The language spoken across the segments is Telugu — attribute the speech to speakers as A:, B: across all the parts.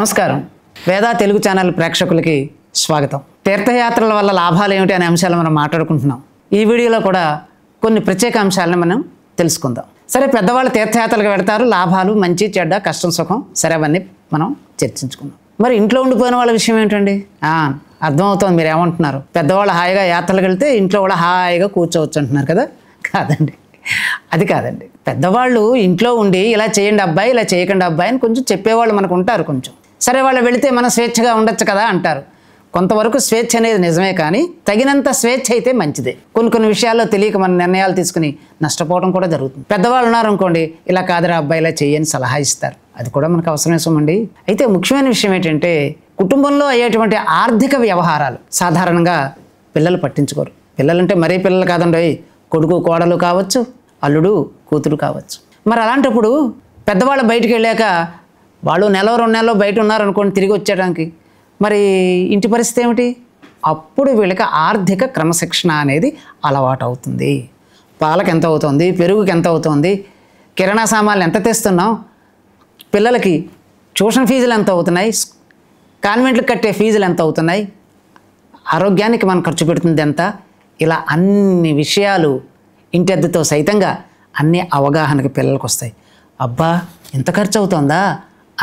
A: నమస్కారం. వేద తెలుగు ఛానల్ ప్రేక్షకులకి స్వాగతం. తీర్థయాత్రల వల్ల లాభాలు ఏమిటి అనే అంశాలు మనం మాట్లాడుకుంటున్నాం. ఈ వీడియోలో కూడా కొన్ని ప్రత్యేక అంశాలను మనం తెలుసుకుందాం. సరే, పెద్దవాళ్ళు తీర్థయాత్రలకు వెడతారు, లాభాలు, మంచి చెడ్డ, కష్టం సుఖం, సరే అవన్నీ మనం చర్చించుకుందాం. మరి ఇంట్లో ఉండిపోయిన వాళ్ళ విషయం ఏంటండి? అర్థమవుతుంది మీరు ఏమంటున్నారు. పెద్దవాళ్ళు హాయిగా యాత్రలకు వెళ్తే ఇంట్లో కూడా హాయిగా కూర్చోవచ్చు అంటున్నారు కదా. కాదండి, అది కాదండి. పెద్దవాళ్ళు ఇంట్లో ఉండి ఇలా చేయండి అబ్బాయి, ఇలా చేయకండి అబ్బాయి అని కొంచెం చెప్పేవాళ్ళు మనకు ఉంటారు. కొంచెం సరే వాళ్ళు వెళితే మనం స్వేచ్ఛగా ఉండొచ్చు కదా అంటారు. కొంతవరకు స్వేచ్ఛ అనేది నిజమే, కానీ తగినంత స్వేచ్ఛ అయితే మంచిదే. కొన్ని విషయాల్లో తెలియక మన నిర్ణయాలు తీసుకుని నష్టపోవడం కూడా జరుగుతుంది. పెద్దవాళ్ళు ఉన్నారనుకోండి, ఇలా కాదురా అబ్బాయి ఇలా చేయని సలహా ఇస్తారు. అది కూడా మనకు అవసరమే సోమండి. అయితే ముఖ్యమైన విషయం ఏంటంటే, కుటుంబంలో అయ్యేటువంటి ఆర్థిక వ్యవహారాలు సాధారణంగా పిల్లలు పట్టించుకోరు. పిల్లలంటే మరీ పిల్లలు కాదండి, కొడుకు కోడలు కావచ్చు, అల్లుడు కూతురు కావచ్చు. మరి అలాంటప్పుడు పెద్దవాళ్ళు బయటికి వెళ్ళాక వాళ్ళు నెల 2 నెలలు బయట ఉన్నారనుకోండి, తిరిగి వచ్చేయడానికి మరి ఇంటి పరిస్థితి ఏమిటి? అప్పుడు వీళ్ళకి ఆర్థిక క్రమశిక్షణ అనేది అలవాటు అవుతుంది. పాలకు ఎంత అవుతుంది, పెరుగుకి ఎంత అవుతుంది, కిరాణా సామాన్లు ఎంత తెస్తున్నాం, పిల్లలకి ట్యూషన్ ఫీజులు ఎంత అవుతున్నాయి, కాన్వెంట్లకు కట్టే ఫీజులు ఎంత అవుతున్నాయి, ఆరోగ్యానికి మనం ఖర్చు పెడుతుంది ఎంత, ఇలా అన్ని విషయాలు ఇంటి అద్దెతో సైతంగా అన్ని అవగాహనకి పిల్లలకు వస్తాయి. అబ్బా ఎంత ఖర్చు అవుతుందా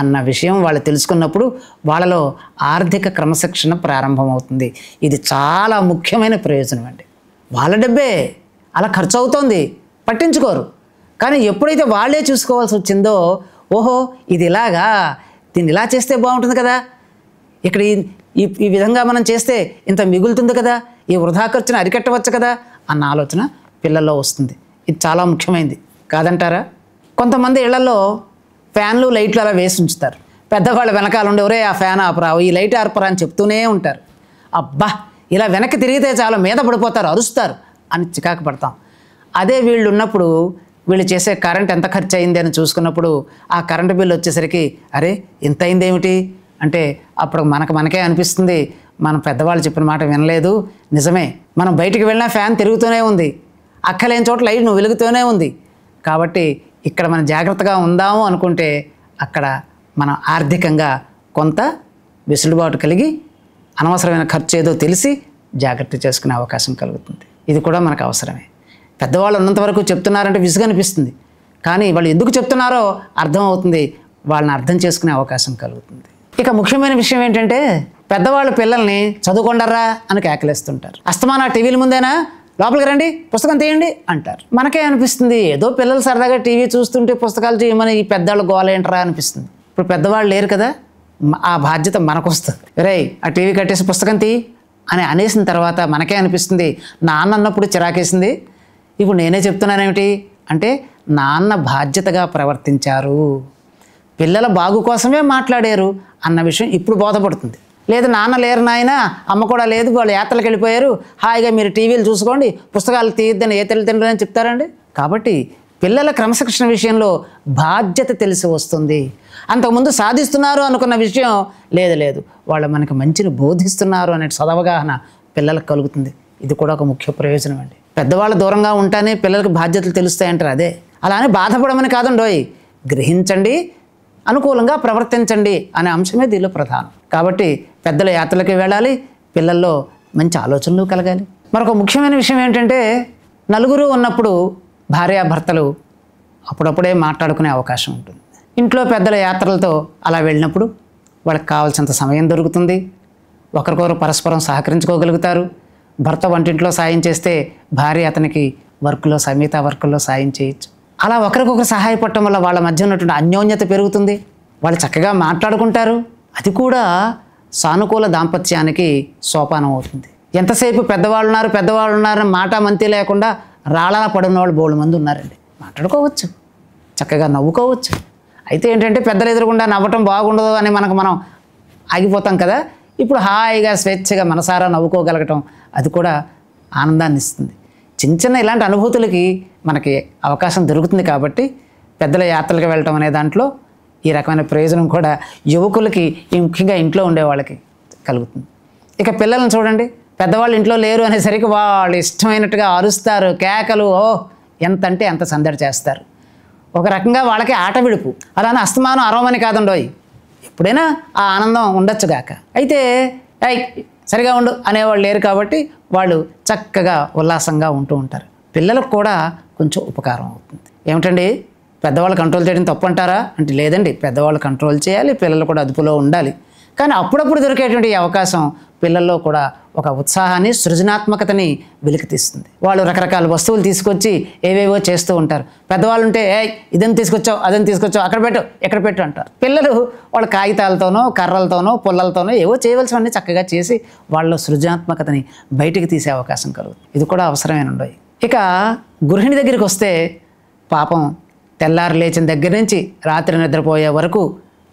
A: అన్న విషయం వాళ్ళు తెలుసుకున్నప్పుడు వాళ్ళలో ఆర్థిక క్రమశిక్షణ ప్రారంభమవుతుంది. ఇది చాలా ముఖ్యమైన ప్రయోజనం అండి. వాళ్ళ డబ్బే అలా ఖర్చు అవుతోంది, పట్టించుకోరు. కానీ ఎప్పుడైతే వాళ్ళే చూసుకోవాల్సి వచ్చిందో, ఓహో ఇది ఇలాగా, దీన్ని ఇలా చేస్తే బాగుంటుంది కదా, ఇక్కడ ఈ విధంగా మనం చేస్తే ఇంత మిగులుతుంది కదా, ఈ వృధా ఖర్చును అరికట్టవచ్చు కదా అన్న ఆలోచన పిల్లల్లో వస్తుంది. ఇది చాలా ముఖ్యమైనది కాదంటారా? కొంతమంది ఇళ్లలో ఫ్యాన్లు లైట్లు అలా వేసి ఉంచుతారు. పెద్దవాళ్ళు వెనకాల ఉండి ఒరే ఆ ఫ్యాన్ ఆపరా, ఈ లైట్ ఆపరా అని చెప్తూనే ఉంటారు. అబ్బా ఇలా వెనక్కి తిరిగితే చాలా మీద పడిపోతారు, అరుస్తారు అని చికాకు పడతాం. అదే వీళ్ళు ఉన్నప్పుడు వీళ్ళు చేసే కరెంట్ ఎంత ఖర్చు అయింది అని చూసుకున్నప్పుడు ఆ కరెంటు బిల్లు వచ్చేసరికి అరే ఇంత అయింది ఏమిటి అంటే అప్పుడు మనకే అనిపిస్తుంది, మన పెద్దవాళ్ళు చెప్పిన మాట వినలేదు. నిజమే, మనం బయటికి వెళ్ళినా ఫ్యాన్ తిరుగుతూనే ఉంది, అక్కలేని చోట లైట్ నువ్వు వెలుగుతూనే ఉంది. కాబట్టి ఇక్కడ మనం జాగ్రత్తగా ఉందాము అనుకుంటే అక్కడ మనం ఆర్థికంగా కొంత వెసులుబాటు కలిగి అనవసరమైన ఖర్చు ఏదో తెలిసి జాగ్రత్త చేసుకునే అవకాశం కలుగుతుంది. ఇది కూడా మనకు అవసరమే. పెద్దవాళ్ళు ఉన్నంతవరకు చెప్తున్నారంటే విసుగు అనిపిస్తుంది, కానీ వాళ్ళు ఎందుకు చెప్తున్నారో అర్థమవుతుంది, వాళ్ళని అర్థం చేసుకునే అవకాశం కలుగుతుంది. ఇక ముఖ్యమైన విషయం ఏంటంటే, పెద్దవాళ్ళు పిల్లల్ని చదువుకొండర్రా అని కేకలేస్తుంటారు. అస్తమానా టీవీల ముందేనా, లోపలికి రండి పుస్తకం తీయండి అంటారు. మనకే అనిపిస్తుంది ఏదో పిల్లలు సరదాగా టీవీ చూస్తుంటే పుస్తకాలు చేయమని ఈ పెద్దవాళ్ళు గోలేంటరా అనిపిస్తుంది. ఇప్పుడు పెద్దవాళ్ళు లేరు కదా, ఆ బాధ్యత మనకు వస్తుంది. రేయ్ ఆ టీవీ కట్టేసి పుస్తకం తీ అని అనేసిన తర్వాత మనకే అనిపిస్తుంది, నాన్న అన్నప్పుడు చిరాకేసింది, ఇప్పుడు నేనే చెప్తున్నానేమిటి అంటే నాన్న బాధ్యతగా ప్రవర్తించారు, పిల్లల బాగు కోసమే మాట్లాడారు అన్న విషయం ఇప్పుడు బోధపడుతుంది. లేదు నాన్న లేరు నాయన, అమ్మ కూడా లేదు, వాళ్ళు యాత్రలకు వెళ్ళిపోయారు, హాయిగా మీరు టీవీలు చూసుకోండి, పుస్తకాలు తీయద్దని ఏ తల్లిదండ్రులు అని చెప్తారండి. కాబట్టి పిల్లల క్రమశిక్షణ విషయంలో బాధ్యత తెలిసి వస్తుంది. అంతకుముందు సాధిస్తున్నారు అనుకున్న విషయం లేదు వాళ్ళు మనకి మంచిని బోధిస్తున్నారు అనే సదవగాహన పిల్లలకు కలుగుతుంది. ఇది కూడా ఒక ముఖ్య ప్రయోజనం అండి. పెద్దవాళ్ళు దూరంగా ఉంటానే పిల్లలకు బాధ్యతలు తెలుస్తాయంటారు. అదే అలానే బాధపడమని కాదండోయ్, గ్రహించండి, అనుకూలంగా ప్రవర్తించండి అనే అంశమే దీనిలో ప్రధానం. కాబట్టి పెద్దల యాత్రలకి వెళ్ళాలి, పిల్లల్లో మంచి ఆలోచనలు కలగాలి. మరొక ముఖ్యమైన విషయం ఏంటంటే, నలుగురు ఉన్నప్పుడు భార్యాభర్తలు అప్పుడప్పుడే మాట్లాడుకునే అవకాశం ఉంటుంది. ఇంట్లో పెద్దల యాత్రలతో అలా వెళ్ళినప్పుడు వాళ్ళకి కావాల్సినంత సమయం దొరుకుతుంది, ఒకరికొకరు పరస్పరం సహకరించుకోగలుగుతారు. భర్త వంటింట్లో సాయం చేస్తే భార్య అతనికి మిగతా వర్కుల్లో సాయం చేయొచ్చు. అలా ఒకరికొకరు సహాయపడటం వల్ల వాళ్ళ మధ్య ఉన్నటువంటి అన్యోన్యత పెరుగుతుంది, వాళ్ళు చక్కగా మాట్లాడుకుంటారు. అది కూడా సానుకూల దాంపత్యానికి సోపానం అవుతుంది. ఎంతసేపు పెద్దవాళ్ళు ఉన్నారు మాట మంతి లేకుండా రాళ్ళన పడిన వాళ్ళు బోళ్ళు మంది ఉన్నారండి. మాట్లాడుకోవచ్చు, చక్కగా నవ్వుకోవచ్చు. అయితే ఏంటంటే పెద్దలు ఎదురకుండా నవ్వటం బాగుండదు అని మనం ఆగిపోతాం కదా. ఇప్పుడు హాయిగా స్వేచ్ఛగా మనసారా నవ్వుకోగలగటం అది కూడా ఆనందాన్ని ఇస్తుంది. చిన్న ఇలాంటి అనుభూతులకి మనకి అవకాశం దొరుకుతుంది. కాబట్టి పెద్దల యాత్రలకు వెళ్ళటం అనే దాంట్లో ఈ రకమైన ప్రయోజనం కూడా యువకులకి, ముఖ్యంగా ఇంట్లో ఉండే వాళ్ళకి కలుగుతుంది. ఇక పిల్లలను చూడండి, పెద్దవాళ్ళు ఇంట్లో లేరు అనేసరికి వాళ్ళు ఇష్టమైనట్టుగా అరుస్తారు, కేకలు, ఎంత అంటే అంత సందడి చేస్తారు. ఒక రకంగా వాళ్ళకి ఆట విడుపు. అలానే అస్తమానం అరవమని కాదండోయ్, ఎప్పుడైనా ఆ ఆనందం ఉండొచ్చుగాక. అయితే ఏయ్ సరిగా ఉండు అనేవాళ్ళు లేరు కాబట్టి వాళ్ళు చక్కగా ఉల్లాసంగా ఉంటూ ఉంటారు. పిల్లలకు కూడా కొంచెం ఉపకారం అవుతుంది. ఏమిటండి పెద్దవాళ్ళు కంట్రోల్ చేయడం తప్పు అంటారా అంటే లేదండి, పెద్దవాళ్ళు కంట్రోల్ చేయాలి, పిల్లలు కూడా అదుపులో ఉండాలి. కానీ అప్పుడప్పుడు దొరికేటువంటి అవకాశం పిల్లల్లో కూడా ఒక ఉత్సాహాన్ని, సృజనాత్మకతని వెలికితీస్తుంది. వాళ్ళు రకరకాల వస్తువులు తీసుకొచ్చి ఏవేవో చేస్తూ ఉంటారు. పెద్దవాళ్ళు ఉంటే ఇదని తీసుకొచ్చావు, అదని తీసుకొచ్చావు, అక్కడ పెట్టు, ఎక్కడ పెట్టు అంటారు. పిల్లలు వాళ్ళ కాగితాలతోనో, కర్రలతోనో, పుల్లలతోనో ఏవో చేయవలసినవన్నీ చక్కగా చేసి వాళ్ళ సృజనాత్మకతని బయటికి తీసే అవకాశం కలుగుతుంది. ఇది కూడా అవసరమైన ఉండవు. ఇక గృహిణి దగ్గరికి వస్తే పాపం తెల్లారు లేచిన దగ్గర నుంచి రాత్రి నిద్రపోయే వరకు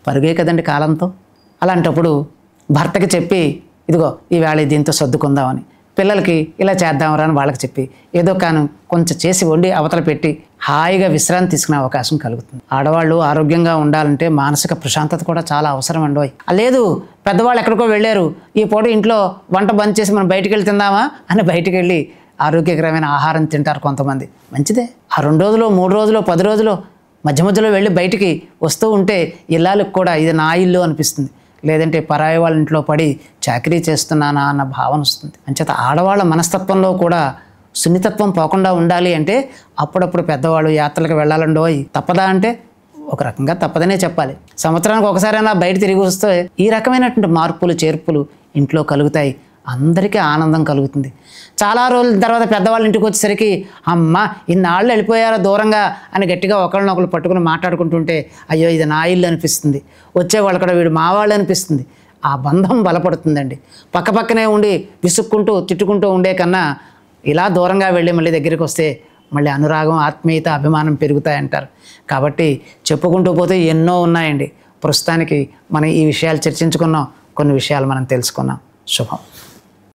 A: పరుగే కదండి కాలంతో. అలాంటప్పుడు భర్తకి చెప్పి ఇదిగో ఈవేళ దీంతో సర్దుకుందామని, పిల్లలకి ఇలా చేద్దామరా అని వాళ్ళకి చెప్పి ఏదో కాను కొంచెం చేసి వండి అవతల పెట్టి హాయిగా విశ్రాంతి తీసుకునే అవకాశం కలుగుతుంది. ఆడవాళ్ళు ఆరోగ్యంగా ఉండాలంటే మానసిక ప్రశాంతత కూడా చాలా అవసరం అండి. లేదు పెద్దవాళ్ళు ఎక్కడికో వెళ్ళారు, ఈ పూట ఇంట్లో వంట బంద్ చేసి మనం బయటికి వెళ్ళి తిందామా అని బయటికి వెళ్ళి ఆరోగ్యకరమైన ఆహారం తింటారు కొంతమంది. మంచిదే. ఆ 2 రోజులు 3 రోజులు 10 రోజులు మధ్య మధ్యలో వెళ్ళి బయటికి వస్తూ ఉంటే ఇల్లాలకు కూడా ఇది నా ఇల్లు అనిపిస్తుంది. లేదంటే పరాయి వాళ్ళ ఇంట్లో పడి చాకరీ చేస్తున్నానా అన్న భావన వస్తుంది. అంచేత ఆడవాళ్ళ మనస్తత్వంలో కూడా సున్నితత్వం పోకుండా ఉండాలి అంటే అప్పుడప్పుడు పెద్దవాళ్ళు యాత్రలకు వెళ్ళాలండోయ్. తప్పదా అంటే ఒక రకంగా తప్పదనే చెప్పాలి. సంవత్సరానికి ఒకసారైనా బయట తిరిగి వస్తే ఈ రకమైనటువంటి మార్పులు చేర్పులు ఇంట్లో కలుగుతాయి. అందరికీ ఆనందం కలుగుతుంది. చాలా రోజుల తర్వాత పెద్దవాళ్ళ ఇంటికి వచ్చేసరికి అమ్మ ఇన్నాళ్ళు వెళ్ళిపోయారో దూరంగా అని గట్టిగా ఒకళ్ళనొకళ్ళు పట్టుకుని మాట్లాడుకుంటుంటే అయ్యో ఇది నా ఇల్లు అనిపిస్తుంది. వచ్చేవాళ్ళు కూడా వీడు మావాళ్ళు అనిపిస్తుంది. ఆ బంధం బలపడుతుందండి. పక్కపక్కనే ఉండి విసుక్కుంటూ తిట్టుకుంటూ ఉండే కన్నా ఇలా దూరంగా వెళ్ళి మళ్ళీ దగ్గరికి వస్తే మళ్ళీ అనురాగం, ఆత్మీయత, అభిమానం పెరుగుతాయంటారు. కాబట్టి చెప్పుకుంటూ పోతే ఎన్నో ఉన్నాయండి. ప్రస్తుతానికి మనం ఈ విషయాలు చర్చించుకున్నాం, కొన్ని విషయాలు మనం తెలుసుకున్నాం. శుభం.